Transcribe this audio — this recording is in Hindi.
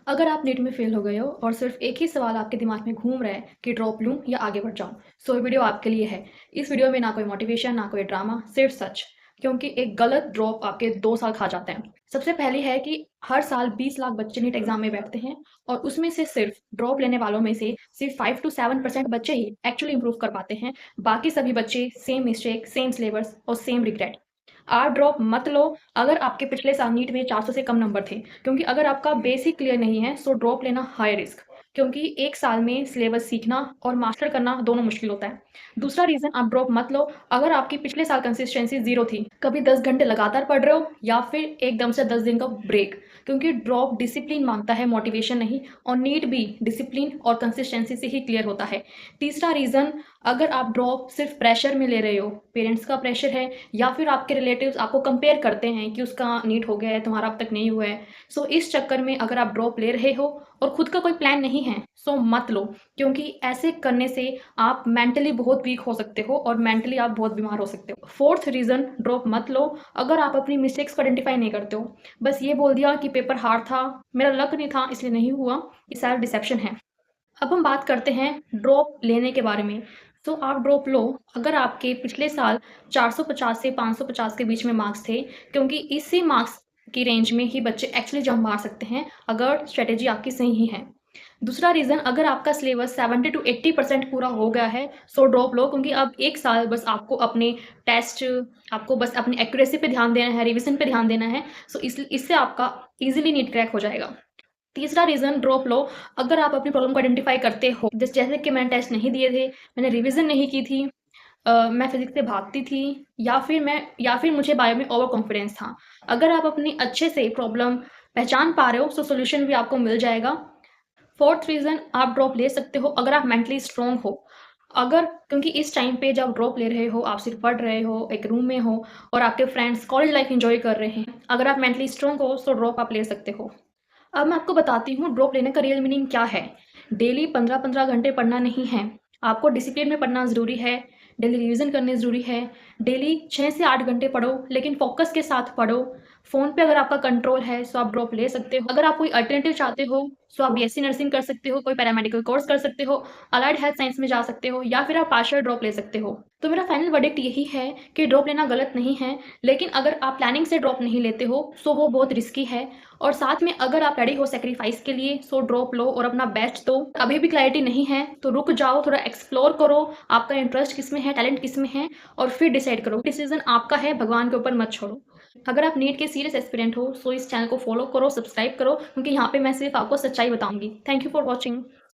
अगर आप नीट में फेल हो गए हो और सिर्फ एक ही सवाल आपके दिमाग में घूम रहा है कि ड्रॉप लूं या आगे बढ़ जाऊं, सो ये वीडियो आपके लिए है। इस वीडियो में ना कोई मोटिवेशन ना कोई ड्रामा, सिर्फ सच। क्योंकि एक गलत ड्रॉप आपके 2 साल खा जाते हैं। सबसे पहली है कि हर साल 20 लाख बच्चे नीट एग्जाम में बैठते हैं और उसमें से सिर्फ ड्रॉप लेने वालों में से सिर्फ 5 to 7% बच्चे ही एक्चुअली इंप्रूव कर पाते हैं। बाकी सभी बच्चे सेम मिस्टेक, सेम सिलेबस और सेम रिग्रेट। आप ड्रॉप मत लो अगर आपके पिछले साल नीट में 400 से कम नंबर थे, क्योंकि अगर आपका बेसिक क्लियर नहीं है सो ड्रॉप लेना हाई रिस्क। क्योंकि एक साल में सिलेबस सीखना और मास्टर करना दोनों मुश्किल होता है। दूसरा रीज़न आप ड्रॉप मत लो अगर आपकी पिछले साल कंसिस्टेंसी ज़ीरो थी, कभी 10 घंटे लगातार पढ़ रहे हो या फिर एकदम से 10 दिन का ब्रेक। क्योंकि ड्रॉप डिसिप्लिन मांगता है, मोटिवेशन नहीं, और नीट भी डिसिप्लिन और कंसिस्टेंसी से ही क्लियर होता है। तीसरा रीज़न, अगर आप ड्रॉप सिर्फ प्रेशर में ले रहे हो, पेरेंट्स का प्रेशर है या फिर आपके रिलेटिव्स आपको कंपेयर करते हैं कि उसका नीट हो गया है, तुम्हारा अब तक नहीं हुआ है, सो इस चक्कर में अगर आप ड्रॉप ले रहे हो और खुद का कोई प्लान नहीं है सो मत लो। क्योंकि ऐसे करने से आप मेंटली बहुत वीक हो सकते हो और मेंटली आप बहुत बीमार हो सकते हो। फोर्थ रीज़न, ड्रॉप मत लो अगर आप अपनी मिस्टेक्स को आइडेंटिफाई नहीं करते हो। बस ये बोल दिया कि पेपर हार्ड था, मेरा लक नहीं था इसलिए नहीं हुआ, ये सारा डिसेप्शन है। अब हम बात करते हैं ड्रॉप लेने के बारे में। तो आप ड्रॉप लो अगर आपके पिछले साल 450 से 550 के बीच में मार्क्स थे, क्योंकि इसी मार्क्स की रेंज में ही बच्चे एक्चुअली जंप मार सकते हैं अगर स्ट्रेटेजी आपकी सही ही है। दूसरा रीज़न, अगर आपका सिलेबस 70 to 80% पूरा हो गया है सो ड्रॉप लो, क्योंकि अब एक साल बस आपको अपने टेस्ट, आपको बस अपनी एक्यूरेसी पे ध्यान देना है, रिवीजन पे ध्यान देना है। सो इससे आपका ईजिली नीट क्रैक हो जाएगा। तीसरा रीज़न, ड्रॉप लो अगर आप अपनी प्रॉब्लम को आइडेंटिफाई करते हो। जैसे कि मैंने टेस्ट नहीं दिए थे, मैंने रिवीजन नहीं की थी, मैं फिजिक्स से भागती थी, या फिर मुझे बायो में ओवर कॉन्फिडेंस था। अगर आप अपनी अच्छे से प्रॉब्लम पहचान पा रहे हो सो सोल्यूशन भी आपको मिल जाएगा। फोर्थ रीज़न, आप ड्रॉप ले सकते हो अगर आप मेंटली स्ट्रॉन्ग हो। अगर, क्योंकि इस टाइम पे जब ड्रॉप ले रहे हो आप सिर्फ पढ़ रहे हो, एक रूम में हो और आपके फ्रेंड्स कॉलेज लाइफ एंजॉय कर रहे हैं। अगर आप मेंटली स्ट्रॉन्ग हो तो ड्रॉप आप ले सकते हो। अब मैं आपको बताती हूँ ड्रॉप लेने का रियल मीनिंग क्या है। डेली 15-15 घंटे पढ़ना नहीं है, आपको डिसिप्लिन में पढ़ना ज़रूरी है, डेली रिवीजन करने ज़रूरी है। डेली 6 से 8 घंटे पढ़ो, लेकिन फोकस के साथ पढ़ो। फ़ोन पे अगर आपका कंट्रोल है सो आप ड्रॉप ले सकते हो। अगर आप कोई अल्टरनेटिव चाहते हो सो आप बीएससी नर्सिंग कर सकते हो, कोई पैरामेडिकल कोर्स कर सकते हो, अलाइड हेल्थ साइंस में जा सकते हो, या फिर आप पार्शियल ड्रॉप ले सकते हो। तो मेरा फाइनल वर्डिक्ट यही है कि ड्रॉप लेना गलत नहीं है, लेकिन अगर आप प्लानिंग से ड्रॉप नहीं लेते हो सो वो बहुत रिस्की है। और साथ में अगर आप रेडी हो सेक्रीफाइस के लिए सो ड्रॉप लो और अपना बेस्ट दो। अभी भी क्लैरिटी नहीं है तो रुक जाओ, थोड़ा एक्सप्लोर करो, आपका इंटरेस्ट किस में है, टैलेंट किस में है, और फिर डिसाइड करो। डिसीजन आपका है, भगवान के ऊपर मत छोड़ो। अगर आप नीट के सीरियस एस्पिरेंट हो सो इस चैनल को फॉलो करो, सब्सक्राइब करो, क्योंकि यहाँ पे मैं सिर्फ आपको सच्चाई बताऊंगी। Thank you for watching.